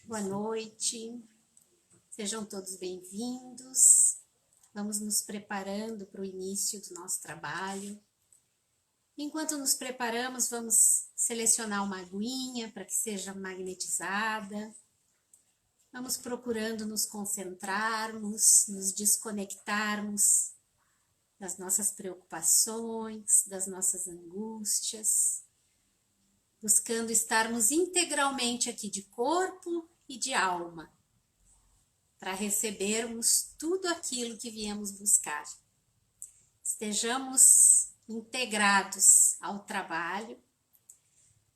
Boa noite, sejam todos bem-vindos. Vamos nos preparando para o início do nosso trabalho. Enquanto nos preparamos, vamos selecionar uma aguinha para que seja magnetizada. Vamos procurando nos concentrarmos, nos desconectarmos das nossas preocupações, das nossas angústias, buscando estarmos integralmente aqui de corpo e de alma, para recebermos tudo aquilo que viemos buscar. Estejamos integrados ao trabalho,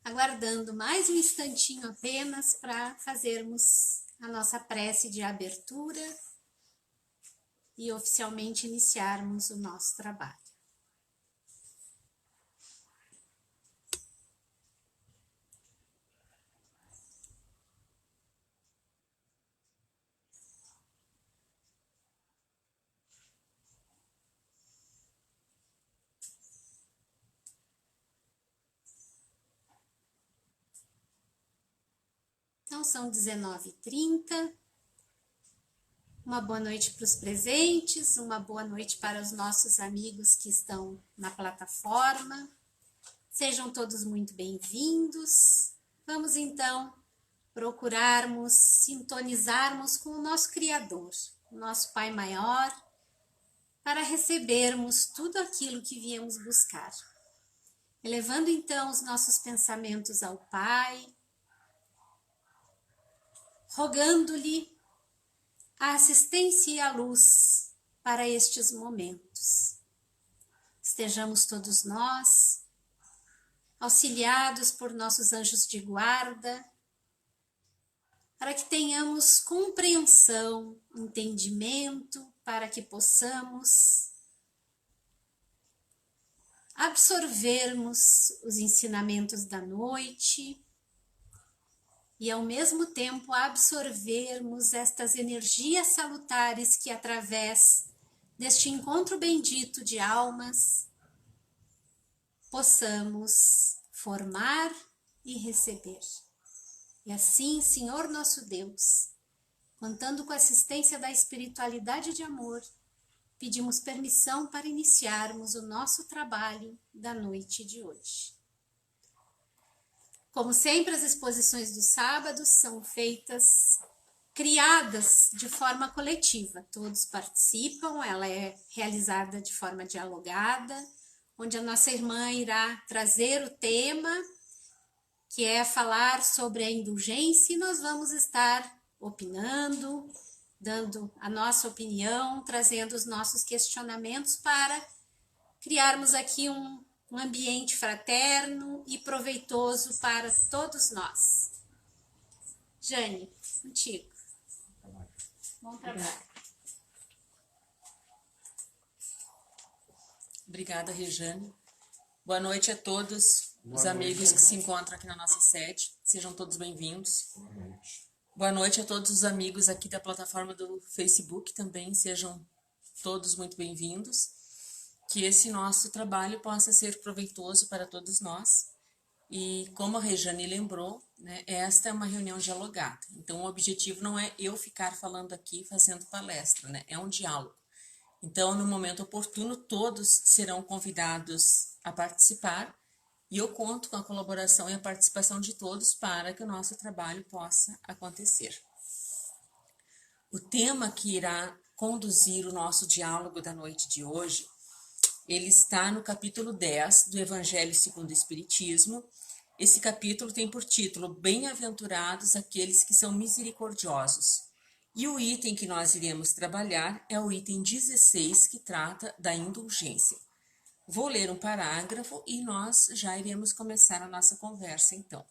aguardando mais um instantinho apenas para fazermos a nossa prece de abertura e oficialmente iniciarmos o nosso trabalho. Então são 19h30, uma boa noite para os presentes, uma boa noite para os nossos amigos que estão na plataforma. Sejam todos muito bem-vindos. Vamos então procurarmos sintonizarmos com o nosso Criador, o nosso Pai Maior, para recebermos tudo aquilo que viemos buscar. Elevando então os nossos pensamentos ao Pai, rogando-lhe a assistência e a luz para estes momentos. Estejamos todos nós auxiliados por nossos anjos de guarda, para que tenhamos compreensão, entendimento, para que possamos absorvermos os ensinamentos da noite e ao mesmo tempo absorvermos estas energias salutares que através deste encontro bendito de almas possamos formar e receber. E assim, Senhor nosso Deus, contando com a assistência da espiritualidade de amor, pedimos permissão para iniciarmos o nosso trabalho da noite de hoje. Como sempre, as exposições dos sábados são criadas de forma coletiva. Todos participam, ela é realizada de forma dialogada, onde a nossa irmã irá trazer o tema, que é falar sobre a indulgência, e nós vamos estar opinando, dando a nossa opinião, trazendo os nossos questionamentos para criarmos aqui um ambiente fraterno e proveitoso para todos nós. Jane, contigo. Bom trabalho. Obrigada, Rejane. Boa noite a todos os amigos que se encontram aqui na nossa sede. Sejam todos bem-vindos. Boa noite. Boa noite a todos os amigos aqui da plataforma do Facebook também. Sejam todos muito bem-vindos. Que esse nosso trabalho possa ser proveitoso para todos nós. E como a Rejane lembrou, né, esta é uma reunião dialogada. Então, o objetivo não é eu ficar falando aqui, fazendo palestra, né? É um diálogo. Então, no momento oportuno, todos serão convidados a participar e eu conto com a colaboração e a participação de todos para que o nosso trabalho possa acontecer. O tema que irá conduzir o nosso diálogo da noite de hoje, ele está no capítulo 10 do Evangelho segundo o Espiritismo. Esse capítulo tem por título Bem-aventurados aqueles que são misericordiosos. E o item que nós iremos trabalhar é o item 16, que trata da indulgência. Vou ler um parágrafo e nós já iremos começar a nossa conversa, então.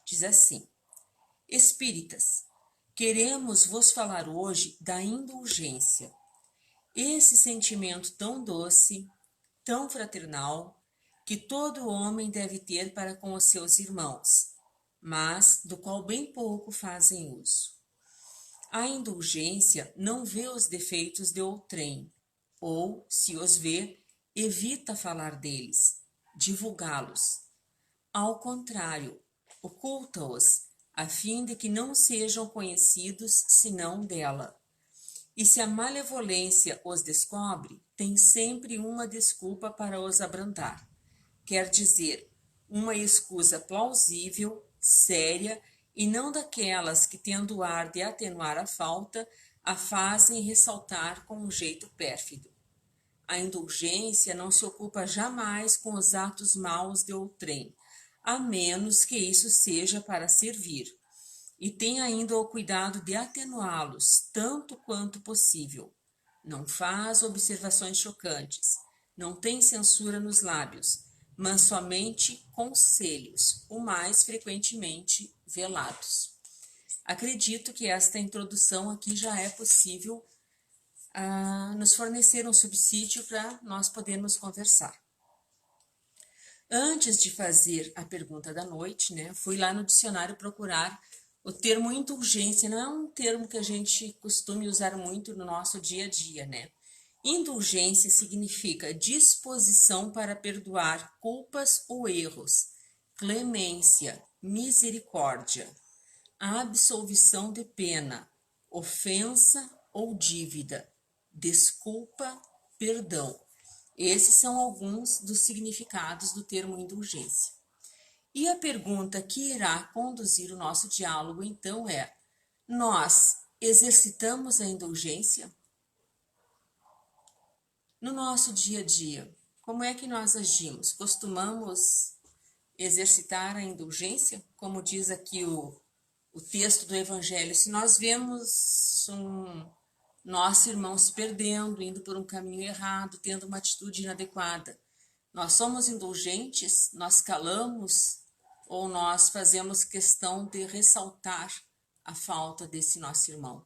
Diz assim: Espíritas, queremos vos falar hoje da indulgência. Esse sentimento tão doce, tão fraternal, que todo homem deve ter para com os seus irmãos, mas do qual bem pouco fazem uso. A indulgência não vê os defeitos de outrem, ou, se os vê, evita falar deles, divulgá-los. Ao contrário, oculta-os, a fim de que não sejam conhecidos senão dela. E se a malevolência os descobre, tem sempre uma desculpa para os abrandar. Quer dizer, uma escusa plausível, séria, e não daquelas que, tendo ar de atenuar a falta, a fazem ressaltar com um jeito pérfido. A indulgência não se ocupa jamais com os atos maus de outrem, a menos que isso seja para servir, e tem ainda o cuidado de atenuá-los tanto quanto possível. Não faz observações chocantes, não tem censura nos lábios, mas somente conselhos, o mais frequentemente velados. Acredito que esta introdução aqui já é possível nos fornecer um subsídio para nós podermos conversar. Antes de fazer a pergunta da noite, né, fui lá no dicionário procurar o termo indulgência. Não é um termo que a gente costume usar muito no nosso dia a dia, né? Indulgência significa disposição para perdoar culpas ou erros, clemência, misericórdia, absolvição de pena, ofensa ou dívida, desculpa, perdão. Esses são alguns dos significados do termo indulgência. E a pergunta que irá conduzir o nosso diálogo, então, é: nós exercitamos a indulgência? No nosso dia a dia, como é que nós agimos? Costumamos exercitar a indulgência? Como diz aqui o texto do Evangelho, se nós vemos nosso irmão se perdendo, indo por um caminho errado, tendo uma atitude inadequada, nós somos indulgentes? Nós calamos? Ou nós fazemos questão de ressaltar a falta desse nosso irmão?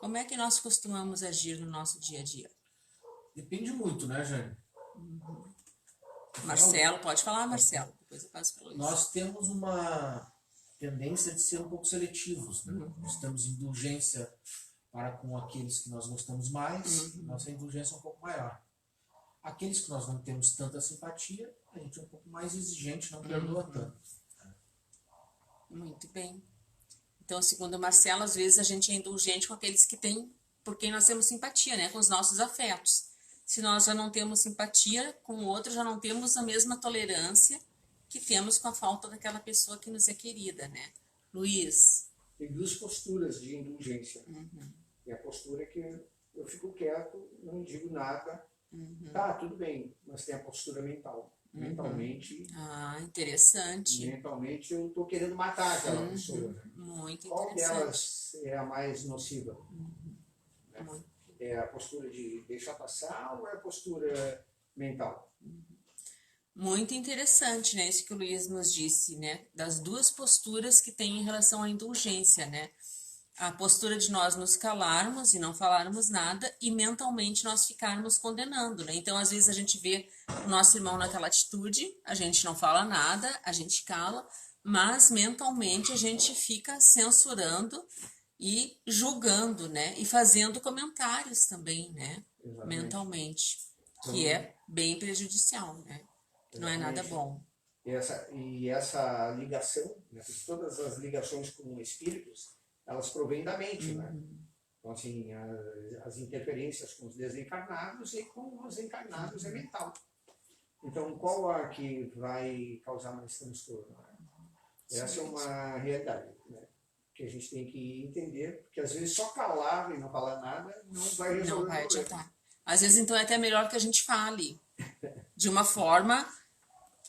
Como é que nós costumamos agir no nosso dia a dia? Depende muito, né, Jane? Marcelo, pode falar, Marcelo. Depois eu passo para o Luiz. Nós temos uma tendência de ser um pouco seletivos, né? Nós temos indulgência para com aqueles que nós gostamos mais, nossa indulgência é um pouco maior. Aqueles que nós não temos tanta simpatia, a gente é um pouco mais exigente, não perdoa tanto. Muito bem. Então, segundo o Marcelo, às vezes a gente é indulgente com aqueles que têm, por quem nós temos simpatia, né? Com os nossos afetos. Se nós já não temos simpatia com o outro, já não temos a mesma tolerância que temos com a falta daquela pessoa que nos é querida, né? Luiz. Tem duas posturas de indulgência. E a postura é que eu fico quieto, não digo nada. Tá, tudo bem, mas tem a postura mental. Mentalmente. Ah, interessante. Mentalmente eu estou querendo matar aquela pessoa. Né? Muito Qual interessante. delas é a mais nociva? Muito. É a postura de deixar passar ou é a postura mental? Muito interessante, né? Isso que o Luiz nos disse, né? Das duas posturas que tem em relação à indulgência, né? A postura de nós nos calarmos e não falarmos nada e mentalmente nós ficarmos condenando, né? Então, às vezes a gente vê o nosso irmão naquela atitude, a gente não fala nada, a gente cala, mas mentalmente a gente fica censurando e julgando, né? E fazendo comentários também, né? Exatamente. Mentalmente, que é bem prejudicial, né? Não é nada bom. E essa ligação, né? Todas as ligações com espíritos, elas provêm da mente, né? Então, assim, as interferências com os desencarnados e com os encarnados é mental. Então, qual a que vai causar mais transtorno? Né? Essa é uma realidade, né? Que a gente tem que entender, porque às vezes só calar e não falar nada não vai resolver. Não vai adiantar. Às vezes, então, é até melhor que a gente fale de uma forma...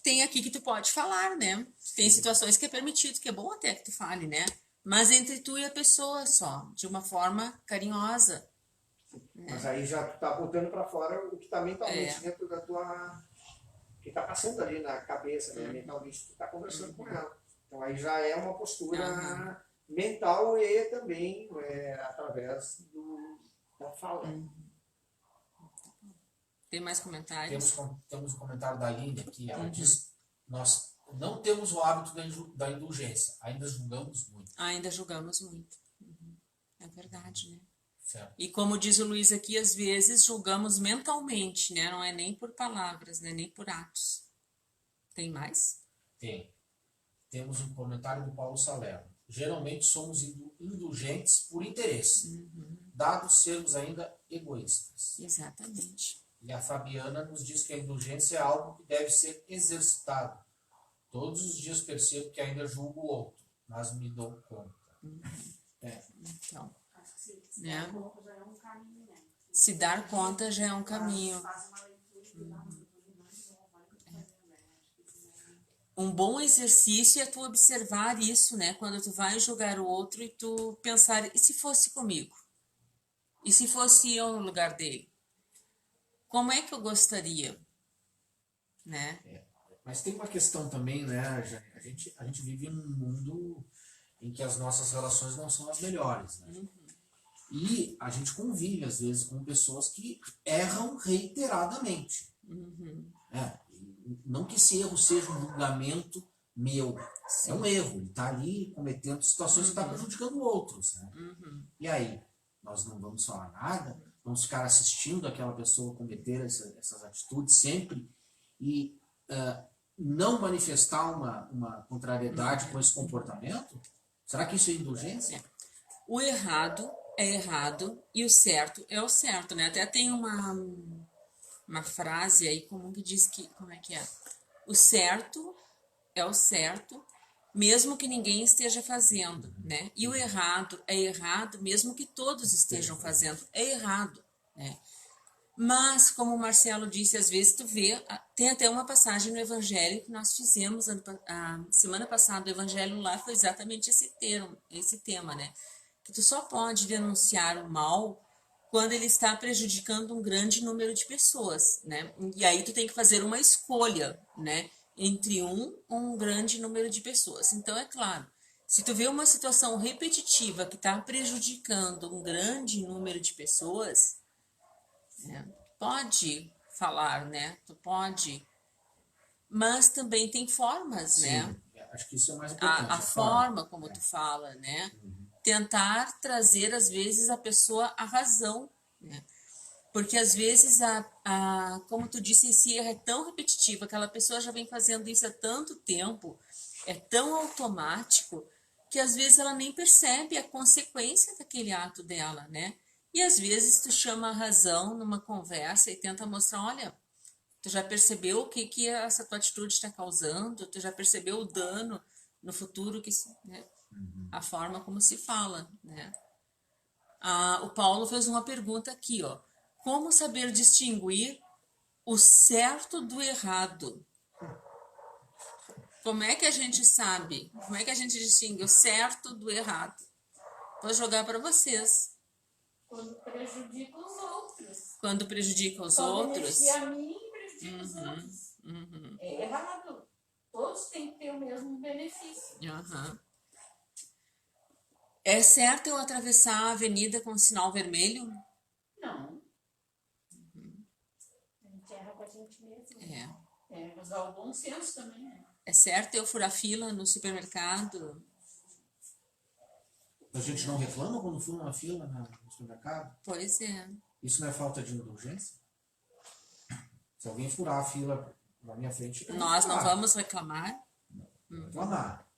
Tem aqui que tu pode falar, né? Tem situações que é permitido, que é bom até que tu fale, né? Mas entre tu e a pessoa só, de uma forma carinhosa. Mas aí já tu tá botando para fora o que tá mentalmente dentro da tua... que tá passando ali na cabeça, né? Mentalmente tu tá conversando com ela. Então aí já é uma postura mental e também através da fala. Tem mais comentários? Temos um comentário da Aline aqui, ela diz: nós não temos o hábito da indulgência, ainda julgamos muito. Ainda julgamos muito. É verdade, né? Certo. E como diz o Luiz aqui, às vezes julgamos mentalmente, né? Não é nem por palavras, né? Nem por atos. Tem mais? Temos um comentário do Paulo Salerno. geralmente somos indulgentes por interesse, dado sermos ainda egoístas. Exatamente. E a Fabiana nos diz que a indulgência é algo que deve ser exercitado. Todos os dias percebo que ainda julgo o outro, mas me dou conta. Então, Acho que se né? dar conta já é um caminho, né? Se dar conta já é um caminho. Faz uma leitura e dá uma oportunidade nova, olha o que eu tô fazendo, né? Acho que isso é... Um bom exercício é tu observar isso, né? Quando tu vai julgar o outro e tu pensar, e se fosse comigo? E se fosse eu no lugar dele? Como é que eu gostaria? Né? Mas tem uma questão também, né, Jane? A gente vive num mundo em que as nossas relações não são as melhores, né? E a gente convive, às vezes, com pessoas que erram reiteradamente. Não que esse erro seja um julgamento meu. É um erro. Ele está ali cometendo situações que estão prejudicando outros. Né? E aí? Nós não vamos falar nada? Vamos ficar assistindo aquela pessoa cometer essas atitudes sempre e não manifestar uma contrariedade com esse comportamento? Será que isso é indulgência? O errado é errado e o certo é o certo, né? Até tem uma frase aí comum que diz que, como é que é? O certo é o certo, mesmo que ninguém esteja fazendo, né? E o errado é errado, mesmo que todos estejam fazendo, é errado, né? Mas, como o Marcelo disse, às vezes tu vê, tem até uma passagem no Evangelho que nós fizemos a semana passada, o Evangelho lá foi exatamente esse tema, né? Que tu só pode denunciar o mal quando ele está prejudicando um grande número de pessoas, né? E aí tu tem que fazer uma escolha, né? Entre um grande número de pessoas. Então, é claro, se tu vê uma situação repetitiva que está prejudicando um grande número de pessoas, né? Pode falar, né? Tu pode, mas também tem formas, né? Sim, acho que isso é o mais importante. A forma como tu fala, né? Tentar trazer, às vezes, a pessoa à razão, né? Porque, às vezes, como tu disse, esse erro é tão repetitivo, aquela pessoa já vem fazendo isso há tanto tempo, é tão automático, que, às vezes, ela nem percebe a consequência daquele ato dela, né? E, às vezes, tu chama a razão numa conversa e tenta mostrar, olha, tu já percebeu o que essa tua atitude está causando? Tu já percebeu o dano no futuro que, né? A forma como se fala, né? O Paulo fez uma pergunta aqui, ó. Como saber distinguir o certo do errado? Como é que a gente sabe? Como é que a gente distingue o certo do errado? Vou jogar para vocês. Quando prejudica os outros. Quando prejudica os Só outros. beneficia a mim e prejudica os outros. É errado. Todos têm que ter o mesmo benefício. É certo eu atravessar a avenida com sinal vermelho? Não. A gente erra com a gente mesmo. É. Usar o bom senso também, né? É certo eu furar fila no supermercado? A gente não reclama quando fura uma fila no supermercado? Pois é. Isso não é falta de indulgência? Se alguém furar a fila na minha frente, Nós não vamos reclamar? reclamar.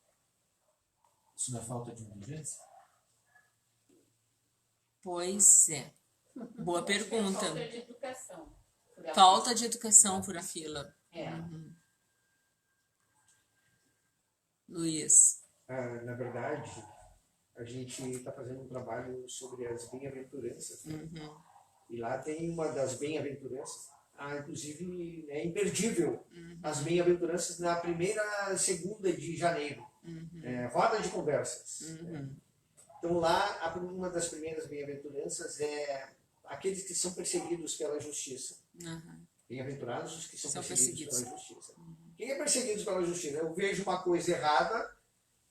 Isso não é falta de indulgência? Pois é. Boa pergunta. Falta de educação. Falta de educação furar fila. Luiz. Na verdade, a gente está fazendo um trabalho sobre as bem-aventuranças. Né? E lá tem uma das bem-aventuranças, inclusive é imperdível, as bem-aventuranças na primeira segunda de janeiro. Roda de conversas. Então lá, uma das primeiras bem-aventuranças é aqueles que são perseguidos pela justiça. Bem-aventurados os que são perseguidos pela justiça. Quem é perseguido pela justiça? Eu vejo uma coisa errada,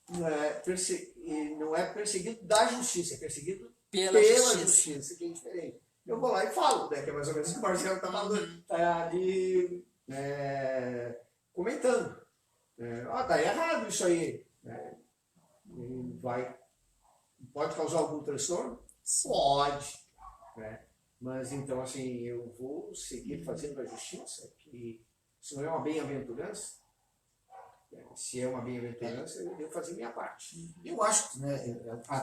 não é perseguido da justiça, é perseguido pela justiça, que é diferente. Eu vou lá e falo, né, que é mais ou menos o que o Marcelo está falando, está ali comentando. Tá errado isso aí. Pode causar algum transtorno? Pode. Né? Mas então, assim, eu vou seguir fazendo a justiça, que isso não é uma bem-aventurança. Se é uma bem-aventurança, eu devo fazer minha parte. Eu acho que, né,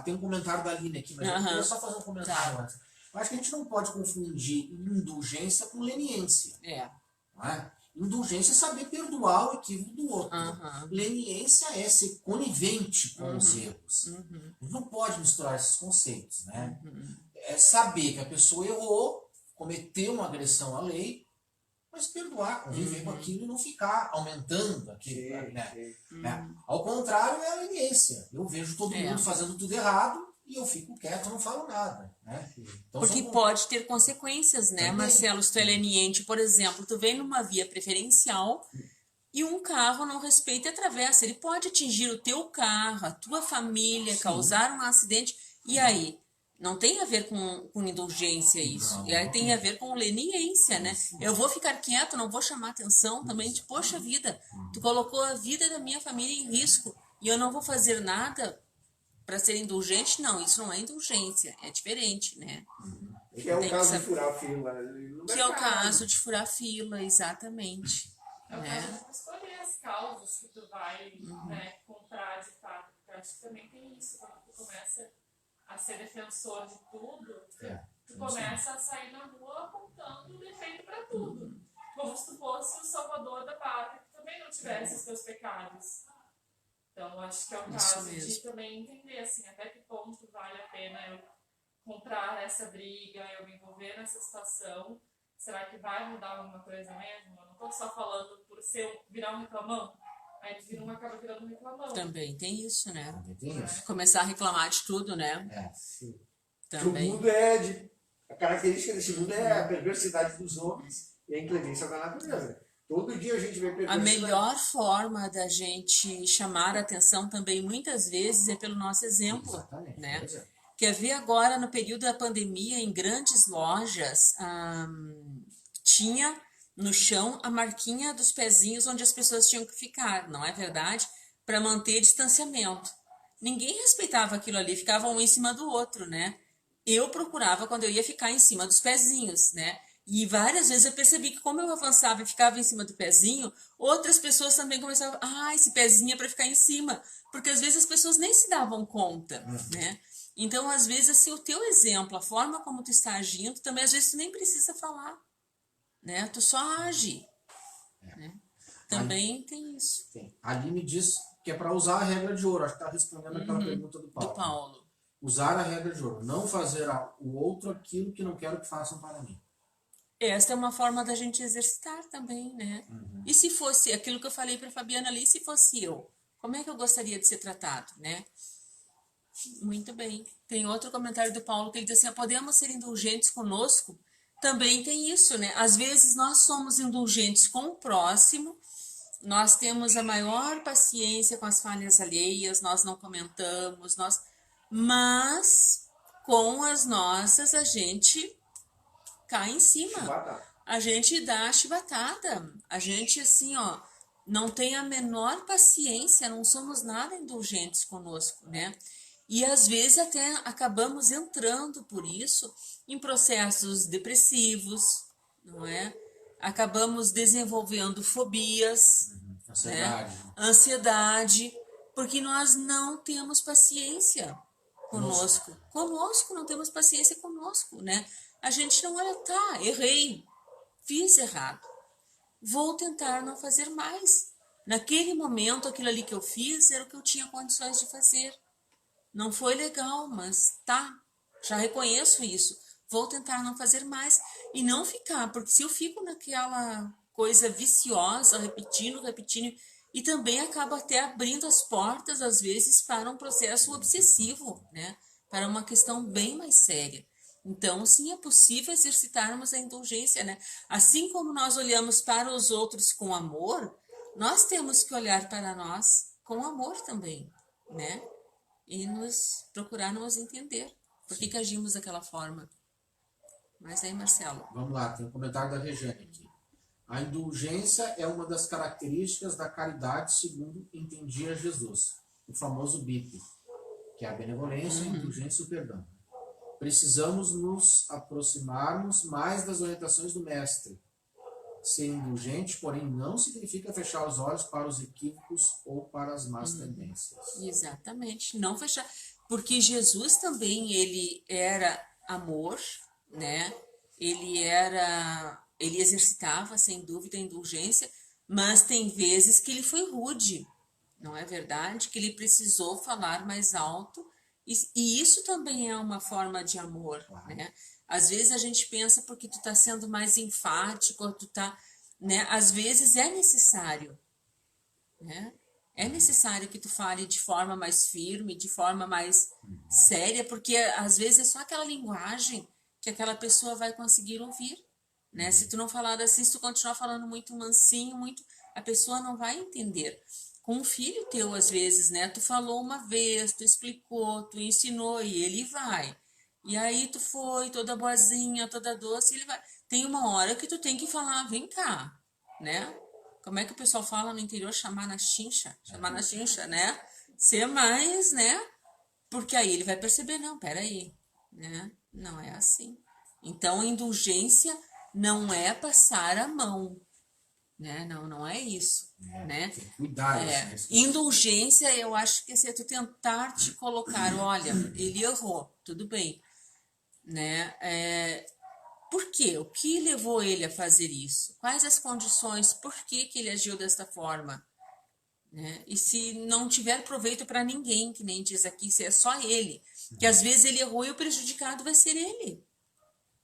tem um comentário da Aline aqui, mas eu Aham. queria só fazer um comentário antes. Eu acho que a gente não pode confundir indulgência com leniência. Não é? Indulgência é saber perdoar o equívoco do outro. Aham. Leniência é ser conivente com os erros. Uhum. A gente não pode misturar esses conceitos, né? Uhum. É saber que a pessoa errou, cometeu uma agressão à lei, mas perdoar, conviver com aquilo e não ficar aumentando aquilo, né? Ao contrário, é a leniência. Eu vejo todo mundo fazendo tudo errado e eu fico quieto, não falo nada, né? Então, Porque pode ter consequências, né, Também. Marcelo? Se tu é leniente, por exemplo, tu vem numa via preferencial e um carro não respeita e atravessa. Ele pode atingir o teu carro, a tua família, causar um acidente. E aí? Não tem a ver com indulgência isso. Não, E aí não tem tem. a ver com leniência, né? Eu vou ficar quieto, não vou chamar atenção também de, poxa vida, tu colocou a vida da minha família em risco e eu não vou fazer nada para ser indulgente? Não, isso não é indulgência, é diferente, né? Que é o Tem que caso de saber. furar a fila no Que é o mercado. caso de furar fila, exatamente. É o Né? caso de escolher as causas que tu vai né, comprar de fato. Porque eu acho que também tem isso, quando tu começa a ser defensor de tudo, tu começa a sair na rua apontando defeito para tudo. Como se tu fosse o salvador da pátria, que também não tivesse os teus pecados. Então, acho que é o Isso caso de mesmo. também entender, assim, até que ponto vale a pena eu comprar essa briga, eu me envolver nessa situação. Será que vai mudar alguma coisa mesmo? Eu não estou só falando por virar um reclamão. Aí tu acaba virando um reclamão. Também tem isso, né? Também tem isso. Começar a reclamar de tudo, né? Sim. Que o Também. mundo a característica desse mundo é a perversidade dos homens e a inclemência da natureza. Todo dia a gente vê A perversidade. melhor forma da gente chamar a atenção também, muitas vezes, é pelo nosso exemplo, Exatamente. né? Pois é. Quer ver agora, no período da pandemia, em grandes lojas, tinha no chão a marquinha dos pezinhos onde as pessoas tinham que ficar, não é verdade? Para manter distanciamento. Ninguém respeitava aquilo ali, ficava um em cima do outro, né? Eu procurava quando eu ia ficar em cima dos pezinhos, né? E várias vezes eu percebi que como eu avançava e ficava em cima do pezinho, outras pessoas também começavam, esse pezinho é para ficar em cima, porque às vezes as pessoas nem se davam conta, né? Então, às vezes, assim, o teu exemplo, a forma como tu está agindo, também às vezes tu nem precisa falar, né? Tu só age, né? Também tem isso. Tem. A Aline diz que é para usar a regra de ouro. Acho que está respondendo aquela pergunta do Paulo. Do Paulo. Usar a regra de ouro. Não fazer ao outro aquilo que não quero que façam para mim. Esta é uma forma da gente exercitar também, né? E se fosse aquilo que eu falei para a Fabiana ali, se fosse eu, como é que eu gostaria de ser tratado, né? Muito bem. Tem outro comentário do Paulo que ele diz assim, podemos ser indulgentes conosco? Também tem isso, né? Às vezes nós somos indulgentes com o próximo, nós temos a maior paciência com as falhas alheias, nós não comentamos, mas com as nossas a gente cai em cima. Chibatada. A gente dá a chibatada. A gente, assim, não tem a menor paciência, não somos nada indulgentes conosco, né? E às vezes até acabamos entrando por isso em processos depressivos, não é? Acabamos desenvolvendo fobias, Ansiedade. né? Ansiedade, porque nós não temos paciência conosco. Conosco, não temos paciência conosco, né? A gente não olha, errei, fiz errado. Vou tentar não fazer mais. Naquele momento, aquilo ali que eu fiz era o que eu tinha condições de fazer. Não foi legal, mas já reconheço isso. Vou tentar não fazer mais e não ficar, porque se eu fico naquela coisa viciosa, repetindo, e também acaba até abrindo as portas, às vezes, para um processo obsessivo, né? Para uma questão bem mais séria. Então, sim, é possível exercitarmos a indulgência, né? Assim como nós olhamos para os outros com amor, nós temos que olhar para nós com amor também, né? E procurar nos entender. Por que agimos daquela forma? Mas aí, Marcelo. Vamos lá, tem um comentário da Regiane aqui. A indulgência é uma das características da caridade segundo entendia Jesus. O famoso BIP, que é a benevolência, a indulgência e o perdão. Precisamos nos aproximarmos mais das orientações do Mestre, ser indulgente, porém, não significa fechar os olhos para os equívocos ou para as más tendências. Exatamente, não fechar. Porque Jesus também, ele era amor, né? Ele exercitava, sem dúvida, a indulgência, mas tem vezes que ele foi rude, não é verdade? Que ele precisou falar mais alto, e isso também é uma forma de amor, né? Às vezes a gente pensa porque tu tá sendo mais enfático, ou tu tá, né? Às vezes é necessário, né? É necessário que tu fale de forma mais firme, de forma mais séria, porque às vezes é só aquela linguagem que aquela pessoa vai conseguir ouvir, né? Se tu não falar assim, se tu continuar falando muito mansinho, muito, a pessoa não vai entender. Com um filho teu, às vezes, né? Tu falou uma vez, tu explicou, tu ensinou e ele vai. E aí tu foi toda boazinha, toda doce, e ele vai. Tem uma hora que tu tem que falar, vem cá, né? Como é que o pessoal fala no interior? Chamar na chincha, né? Ser mais, né? Porque aí ele vai perceber, não, peraí, né? Não é assim. Então, indulgência não é passar a mão, né? Não é isso, né? Tem que cuidar disso, né? Indulgência, eu acho que é tu tentar te colocar, olha, ele errou, tudo bem, né? Por quê? O que levou ele a fazer isso? Quais as condições? Por que ele agiu desta forma? Né? E se não tiver proveito para ninguém, que nem diz aqui, se é só ele, que às vezes ele errou e o prejudicado vai ser ele.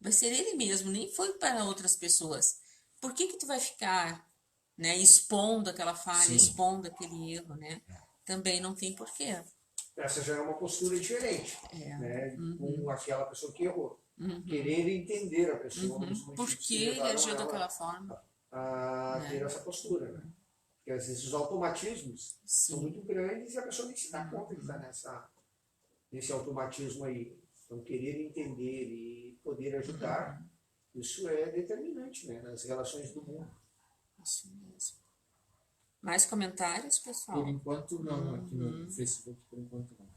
Vai ser ele mesmo, nem foi para outras pessoas. Por que tu vai ficar, né, expondo aquela falha, Sim. expondo aquele erro, né? Também não tem porquê. Essa já é uma postura diferente, né? Com aquela pessoa que errou. Querer entender a pessoa, os Por motivos que que ele levaram agiu ela daquela forma? a ter essa postura, né? Porque às vezes os automatismos são muito grandes e a pessoa nem se dá conta que está nesse automatismo aí. Então, querer entender e poder ajudar, isso é determinante, né? Nas relações do mundo. Isso mesmo. Mais comentários, pessoal? Por enquanto não, aqui no Facebook, por enquanto não.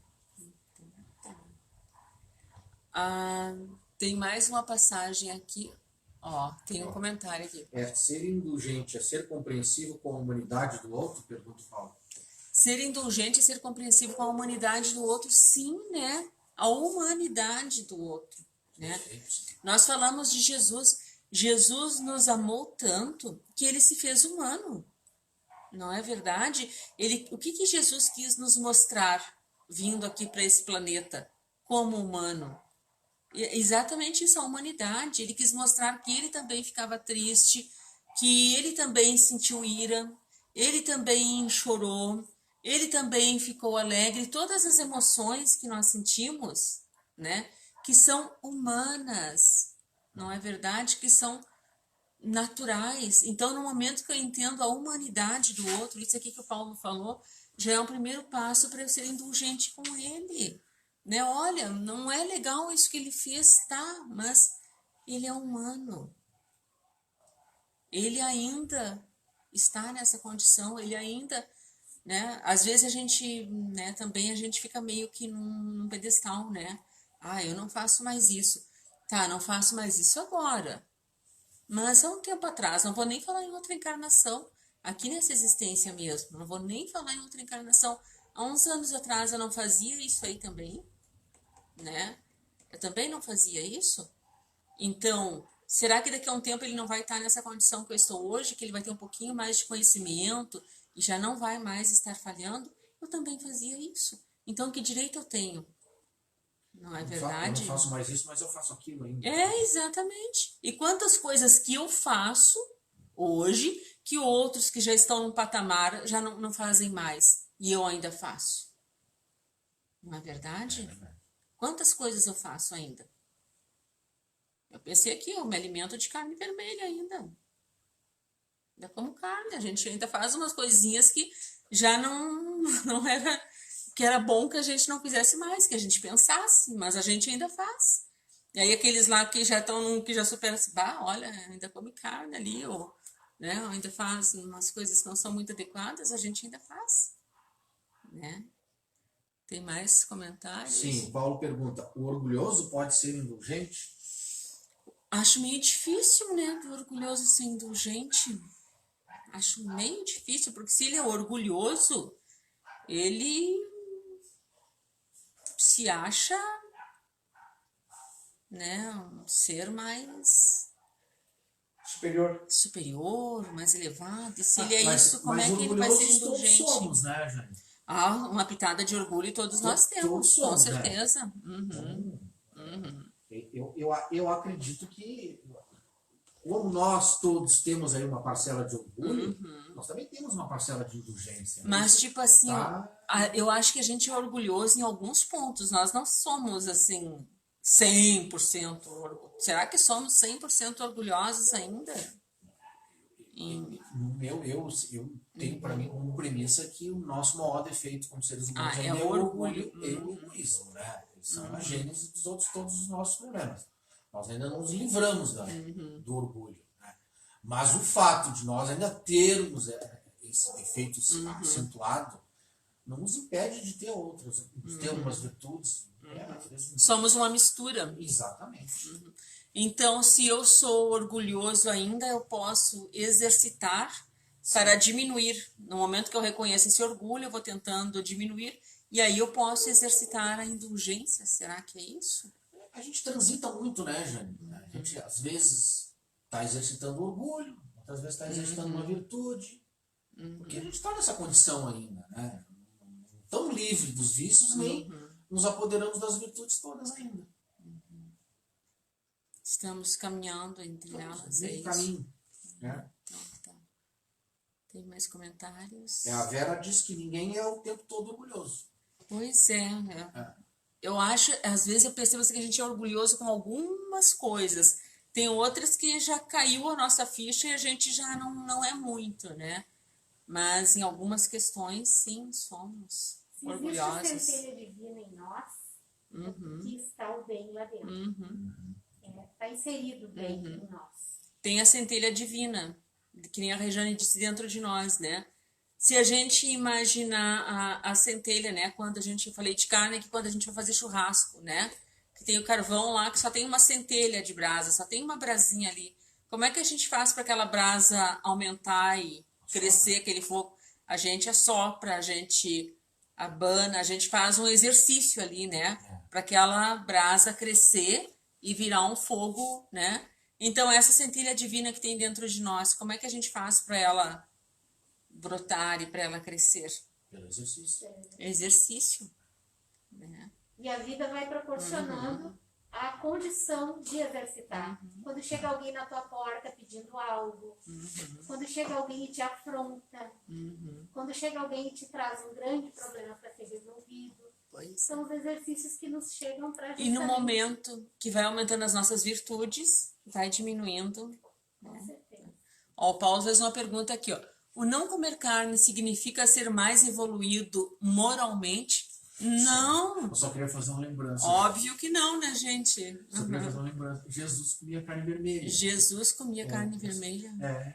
Tem mais uma passagem aqui. Ó, tem um comentário aqui. Ser indulgente é ser compreensivo com a humanidade do outro? Pergunta o Paulo. Ser indulgente e ser compreensivo com a humanidade do outro, sim, né? A humanidade do outro, né? Nós falamos de Jesus. Jesus nos amou tanto que ele se fez humano. Não é verdade? O que Jesus quis nos mostrar vindo aqui para esse planeta como humano? Exatamente isso, a humanidade. Ele quis mostrar que ele também ficava triste, que ele também sentiu ira, ele também chorou, ele também ficou alegre. Todas as emoções que nós sentimos, né, que são humanas, não é verdade? Que são naturais. Então, no momento que eu entendo a humanidade do outro, isso aqui que o Paulo falou, já é um primeiro passo para eu ser indulgente com ele. Né? Olha, não é legal isso que ele fez, tá? Mas ele é humano. Ele ainda está nessa condição, ele ainda, né? Às vezes a gente, né, também a gente fica meio que num pedestal, né? Ah, eu não faço mais isso. Tá, não faço mais isso agora. Mas há um tempo atrás, não vou nem falar em outra encarnação, aqui nessa existência mesmo, não vou nem falar em outra encarnação. Há uns anos atrás eu não fazia isso aí também, né? Eu também não fazia isso. Então, será que daqui a um tempo ele não vai estar nessa condição que eu estou hoje, que ele vai ter um pouquinho mais de conhecimento e já não vai mais estar falhando? Eu também fazia isso. Então, que direito eu tenho? Não é verdade? Eu não faço mais isso, mas eu faço aquilo ainda. Exatamente. E quantas coisas que eu faço hoje que outros que já estão no patamar já não fazem mais e eu ainda faço? Não é verdade? Quantas coisas eu faço ainda? Eu pensei aqui, eu me alimento de carne vermelha ainda. Ainda como carne. A gente ainda faz umas coisinhas que já não era... Que era bom que a gente não fizesse mais, que a gente pensasse, mas a gente ainda faz. E aí aqueles lá que já estão, que já superam, assim, olha, ainda come carne ali, ou, né, ou ainda faz umas coisas que não são muito adequadas, a gente ainda faz, né? Tem mais comentários? Sim, o Paulo pergunta, o orgulhoso pode ser indulgente? Acho meio difícil, né, do orgulhoso ser indulgente. Acho meio difícil, porque se ele é orgulhoso, ele se acha, né, um ser mais superior, mais elevado. E se ele é isso, como é que ele vai ser orgulhosos todos indulgente? somos, né, Jane? Ah, uma pitada de orgulho todos nós temos, Todos com somos, né? certeza. Uhum. Eu acredito que, como nós todos temos aí uma parcela de orgulho, nós também temos uma parcela de indulgência. Mas, tipo assim, Tá. eu acho que a gente é orgulhoso em alguns pontos. Nós não somos, assim, 100% orgulhosos. Será que somos 100% orgulhosos ainda? Eu tenho para mim como premissa que o nosso maior defeito como seres humanos é ainda é o o orgulho. orgulho e o egoísmo, né? Eles são a gênese dos outros, todos os nossos problemas. Nós ainda não nos livramos do orgulho, né? Mas o fato de nós ainda termos esse defeito acentuado não nos impede de ter outras, de ter algumas virtudes. Às vezes- Somos uma mistura. Exatamente. Então, se eu sou orgulhoso ainda, eu posso exercitar para diminuir. No momento que eu reconheço esse orgulho, eu vou tentando diminuir. E aí eu posso exercitar a indulgência. Será que é isso? A gente transita muito, né, Jane? A gente, às vezes, está exercitando o orgulho, outras vezes está exercitando uma virtude. Porque a gente está nessa condição ainda, né? Não tão livre dos vícios, nem nos apoderamos das virtudes todas ainda. Estamos caminhando entre elas. É Meio isso. caminho, né? Então, tá. Tem mais comentários? A Vera diz que ninguém é o tempo todo orgulhoso. Pois é. Eu acho, às vezes eu percebo assim, que a gente é orgulhoso com algumas coisas. Tem outras que já caiu a nossa ficha e a gente já não é muito, né? Mas em algumas questões, sim, somos Se orgulhosos. existe a centelha divina em nós, é porque está o bem lá dentro. Está inserido o bem em nós. Tem a centelha divina, que nem a Rejane disse, dentro de nós, né? Se a gente imaginar a centelha, né? Quando a gente, eu falei de carne, que quando a gente vai fazer churrasco, né? Que tem o carvão lá, que só tem uma centelha de brasa, só tem uma brasinha ali. Como é que a gente faz para aquela brasa aumentar e crescer aquele fogo? A gente assopra, a gente abana, a gente faz um exercício ali, né? Para aquela brasa crescer e virar um fogo, né? Então, essa centelha divina que tem dentro de nós, como é que a gente faz para ela brotar e para ela crescer? Pelo exercício. Exercício, né? E a vida vai proporcionando a condição de exercitar. Quando chega alguém na tua porta pedindo algo, quando chega alguém e te afronta, quando chega alguém e te traz um grande problema para ser resolvido, são os exercícios que nos chegam para E no momento que vai aumentando as nossas virtudes, vai diminuindo. Com certeza. Ó, o Paulo fez uma pergunta aqui, ó. O não comer carne significa ser mais evoluído moralmente? Não! Eu só queria fazer uma lembrança. Óbvio que não, né, gente? Só queria fazer uma lembrança. Jesus comia carne vermelha. Jesus comia carne vermelha.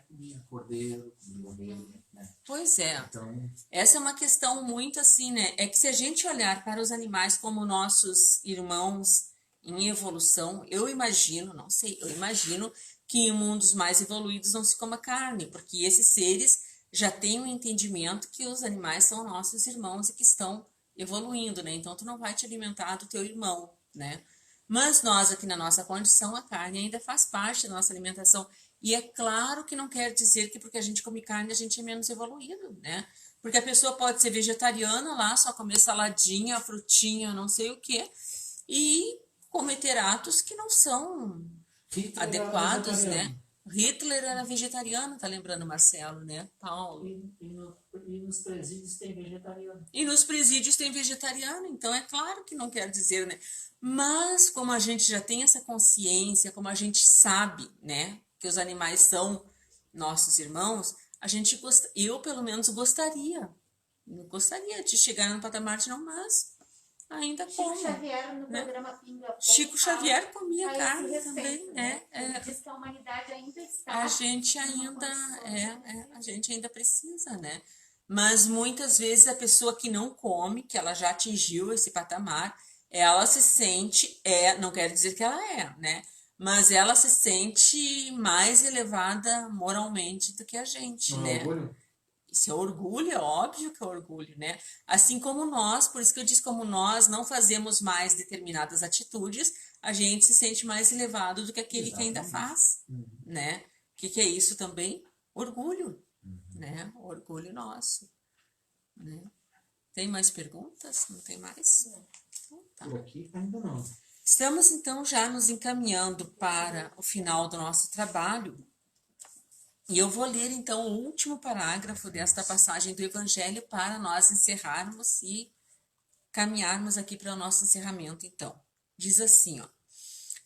Comia cordeiro, comia ovelha, né? Pois é. Então, Essa é uma questão muito assim, né? É que se a gente olhar para os animais como nossos irmãos em evolução, eu imagino, não sei, eu imagino que em mundos mais evoluídos não se coma carne, porque esses seres já têm um entendimento que os animais são nossos irmãos e que estão evoluindo, né? Então tu não vai te alimentar do teu irmão, né? Mas nós aqui na nossa condição, a carne ainda faz parte da nossa alimentação. E é claro que não quer dizer que porque a gente come carne a gente é menos evoluído, né? Porque a pessoa pode ser vegetariana lá, só comer saladinha, frutinha, não sei o quê, e cometer atos que não são Hitler adequados, era né? vegetariano. Hitler era vegetariano, tá lembrando, Marcelo, né? Paulo. E nos presídios tem vegetariano. E nos presídios tem vegetariano, então é claro que não quer dizer, né? Mas como a gente já tem essa consciência, como a gente sabe, né, que os animais são nossos irmãos, eu pelo menos gostaria de chegar no patamar de não, mas ainda Chico como. Xavier, no né? programa Pinga Fogo, Chico Xavier comia a esse carne respeito, também, né? né? Ele diz que a humanidade ainda está. A gente ainda precisa, né? Mas muitas vezes a pessoa que não come, que ela já atingiu esse patamar, ela se sente, não quer dizer que ela né? mas ela se sente mais elevada moralmente do que a gente, Não é né? orgulho? Isso é orgulho, é óbvio que é orgulho, né? Assim como nós, por isso que eu disse, como nós não fazemos mais determinadas atitudes, a gente se sente mais elevado do que aquele que ainda faz, né? O que é isso também? Orgulho, né? Orgulho nosso, né? Tem mais perguntas? Não tem mais? Então, tá. Por aqui ainda não. Estamos então já nos encaminhando para o final do nosso trabalho. E eu vou ler então o último parágrafo desta passagem do Evangelho para nós encerrarmos e caminharmos aqui para o nosso encerramento, então. Diz assim, ó: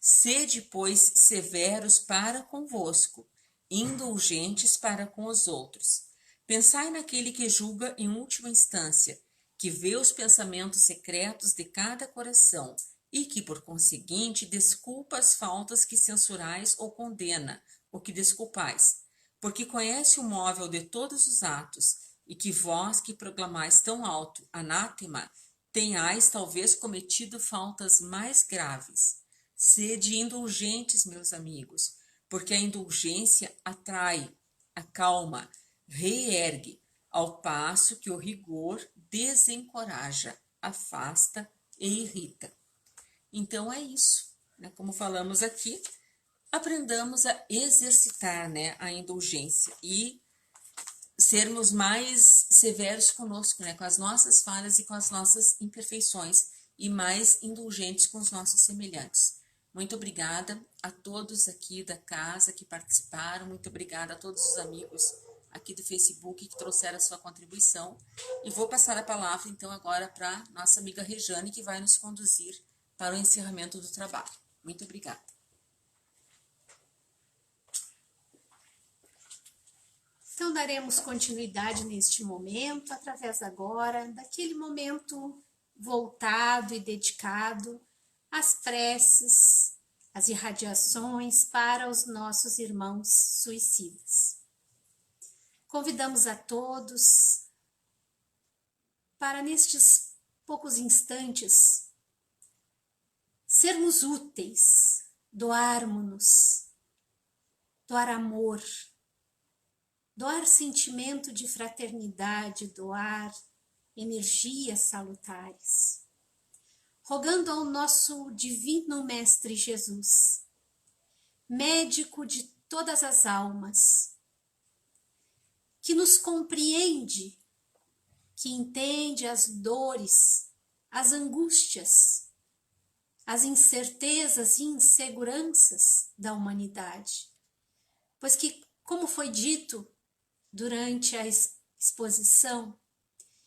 sede, pois, severos para convosco, indulgentes para com os outros. Pensai naquele que julga em última instância, que vê os pensamentos secretos de cada coração e que, por conseguinte, desculpa as faltas que censurais ou condena, o que desculpais, porque conhece o móvel de todos os atos, e que vós que proclamais tão alto, anátema, tenhais talvez cometido faltas mais graves. Sede indulgentes, meus amigos, porque a indulgência atrai, acalma, reergue, ao passo que o rigor desencoraja, afasta e irrita. Então é isso, né? Como falamos aqui, aprendamos a exercitar, né, a indulgência e sermos mais severos conosco, né, com as nossas falhas e com as nossas imperfeições, e mais indulgentes com os nossos semelhantes. Muito obrigada a todos aqui da casa que participaram, muito obrigada a todos os amigos aqui do Facebook que trouxeram a sua contribuição. E vou passar a palavra então agora para nossa amiga Rejane, que vai nos conduzir para o encerramento do trabalho. Muito obrigada. Então, daremos continuidade neste momento, através agora daquele momento voltado e dedicado às preces, às irradiações para os nossos irmãos suicidas. Convidamos a todos para, nestes poucos instantes, sermos úteis, doarmos-nos, doar amor, doar sentimento de fraternidade, doar energias salutares, rogando ao nosso divino Mestre Jesus, médico de todas as almas, que nos compreende, que entende as dores, as angústias, as incertezas e inseguranças da humanidade, pois que, como foi dito durante a exposição,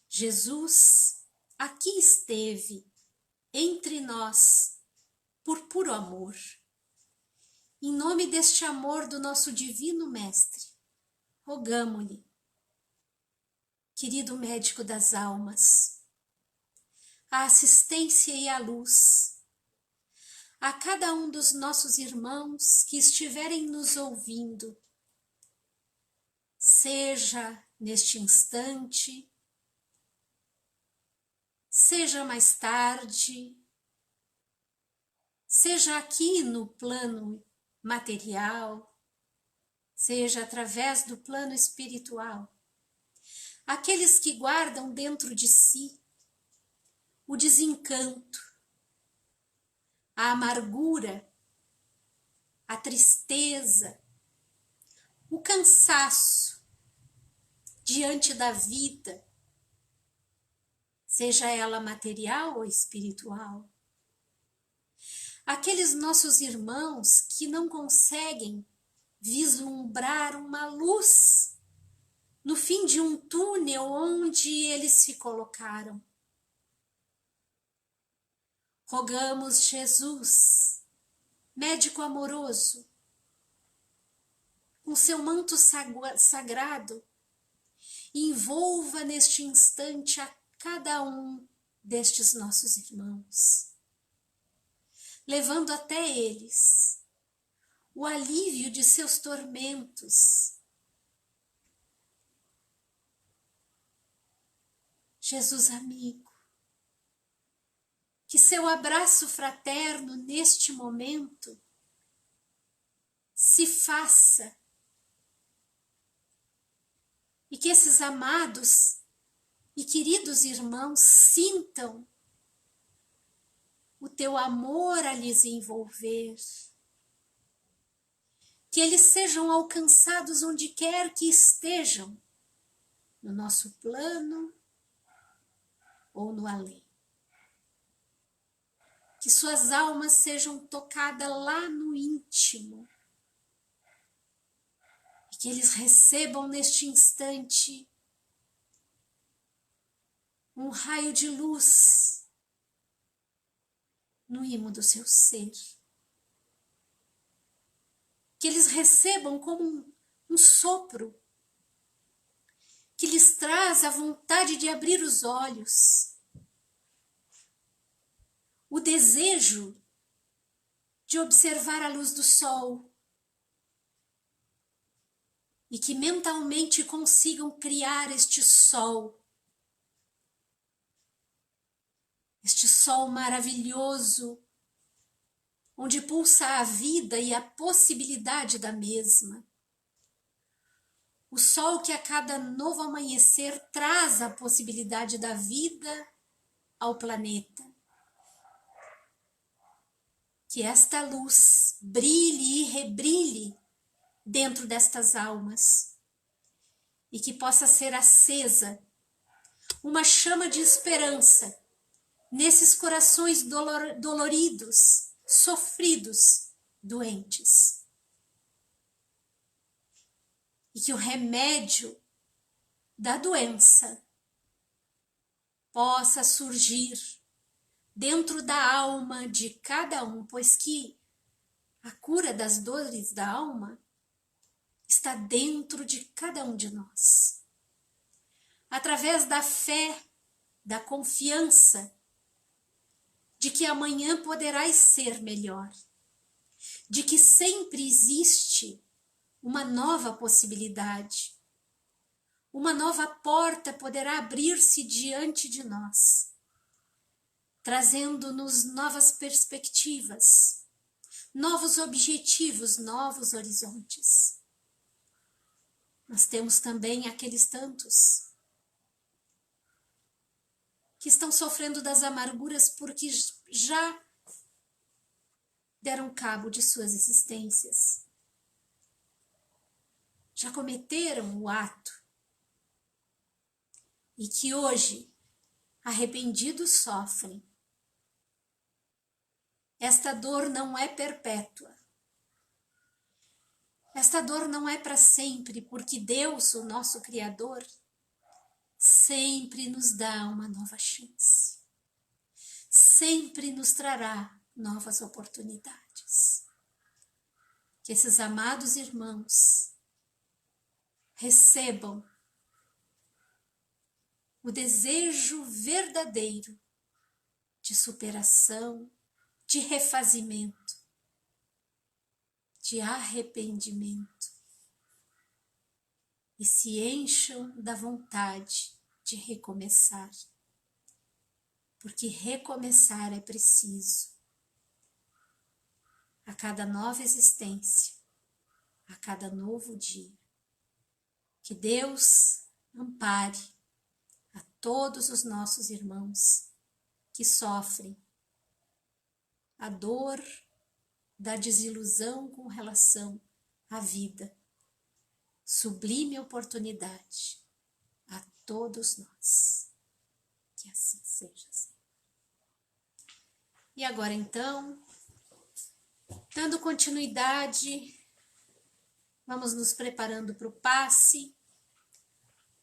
Jesus aqui esteve entre nós por puro amor. Em nome deste amor do nosso divino Mestre, rogamo-lhe, querido médico das almas, a assistência e a luz a cada um dos nossos irmãos que estiverem nos ouvindo, seja neste instante, seja mais tarde, seja aqui no plano material, seja através do plano espiritual, aqueles que guardam dentro de si o desencanto, a amargura, a tristeza, o cansaço diante da vida, seja ela material ou espiritual. Aqueles nossos irmãos que não conseguem vislumbrar uma luz no fim de um túnel onde eles se colocaram. Rogamos, Jesus, médico amoroso, com seu manto sagrado, envolva neste instante a cada um destes nossos irmãos, levando até eles o alívio de seus tormentos. Jesus amigo, que seu abraço fraterno neste momento se faça. E que esses amados e queridos irmãos sintam o teu amor a lhes envolver. Que eles sejam alcançados onde quer que estejam, no nosso plano ou no além. Que suas almas sejam tocadas lá no íntimo. E que eles recebam neste instante um raio de luz no imo do seu ser. Que eles recebam como um sopro que lhes traz a vontade de abrir os olhos, o desejo de observar a luz do sol e que mentalmente consigam criar este sol maravilhoso, onde pulsa a vida e a possibilidade da mesma. O sol que a cada novo amanhecer traz a possibilidade da vida ao planeta. Que esta luz brilhe e rebrilhe dentro destas almas e que possa ser acesa uma chama de esperança nesses corações doloridos, sofridos, doentes. E que o remédio da doença possa surgir dentro da alma de cada um, pois que a cura das dores da alma está dentro de cada um de nós. Através da fé, da confiança de que amanhã poderás ser melhor, de que sempre existe uma nova possibilidade, uma nova porta poderá abrir-se diante de nós, trazendo-nos novas perspectivas, novos objetivos, novos horizontes. Nós temos também aqueles tantos que estão sofrendo das amarguras porque já deram cabo de suas existências, já cometeram o ato e que hoje, arrependidos, sofrem. Esta dor não é perpétua. Esta dor não é para sempre, porque Deus, o nosso Criador, sempre nos dá uma nova chance. Sempre nos trará novas oportunidades. Que esses amados irmãos recebam o desejo verdadeiro de superação, de refazimento, de arrependimento e se encham da vontade de recomeçar, porque recomeçar é preciso. A cada nova existência, a cada novo dia. Que Deus ampare a todos os nossos irmãos que sofrem a dor da desilusão com relação à vida. Sublime oportunidade a todos nós. Que assim seja, Senhor. E agora então, dando continuidade, vamos nos preparando para o passe,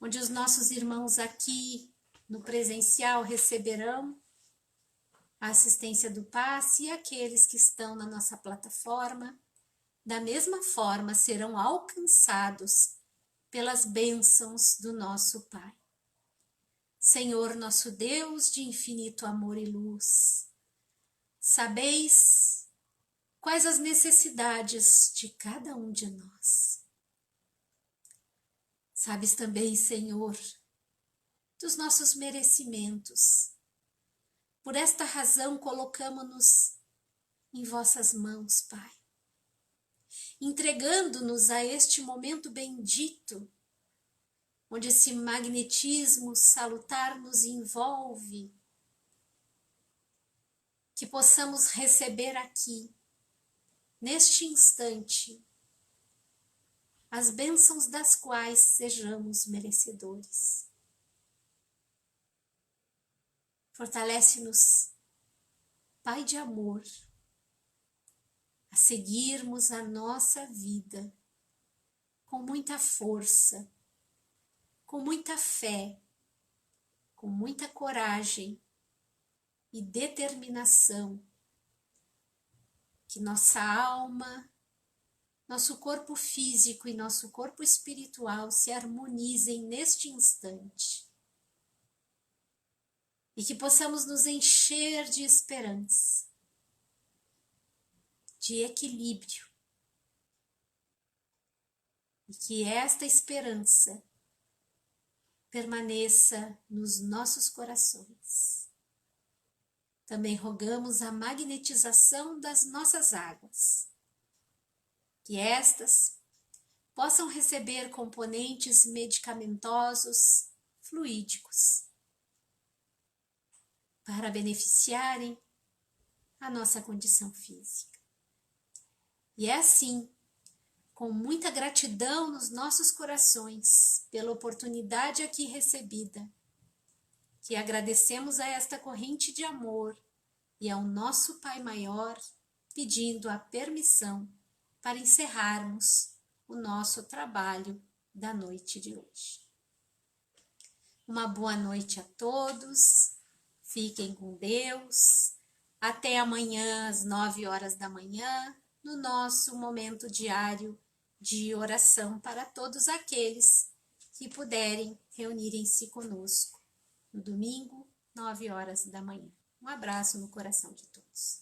onde os nossos irmãos aqui no presencial receberão a assistência do passe e aqueles que estão na nossa plataforma, da mesma forma, serão alcançados pelas bênçãos do nosso Pai. Senhor nosso Deus de infinito amor e luz, sabeis quais as necessidades de cada um de nós. Sabes também, Senhor, dos nossos merecimentos. Por esta razão colocamo-nos em vossas mãos, Pai. entregando-nos a este momento bendito, onde esse magnetismo salutar nos envolve, que possamos receber aqui, neste instante, as bênçãos das quais sejamos merecedores. Fortalece-nos, Pai de amor, a seguirmos a nossa vida com muita força, com muita fé, com muita coragem e determinação, que nossa alma, nosso corpo físico e nosso corpo espiritual se harmonizem neste instante e que possamos nos encher de esperança, de equilíbrio, e que esta esperança permaneça nos nossos corações. Também rogamos a magnetização das nossas águas, que estas possam receber componentes medicamentosos fluídicos para beneficiarem a nossa condição física. E é assim, com muita gratidão nos nossos corações pela oportunidade aqui recebida, que agradecemos a esta corrente de amor e ao nosso Pai Maior, pedindo a permissão para encerrarmos o nosso trabalho da noite de hoje. Uma boa noite a todos, fiquem com Deus, até amanhã às 9 horas da manhã, no nosso momento diário de oração para todos aqueles que puderem reunirem-se conosco no domingo, 9 horas da manhã. Um abraço no coração de todos.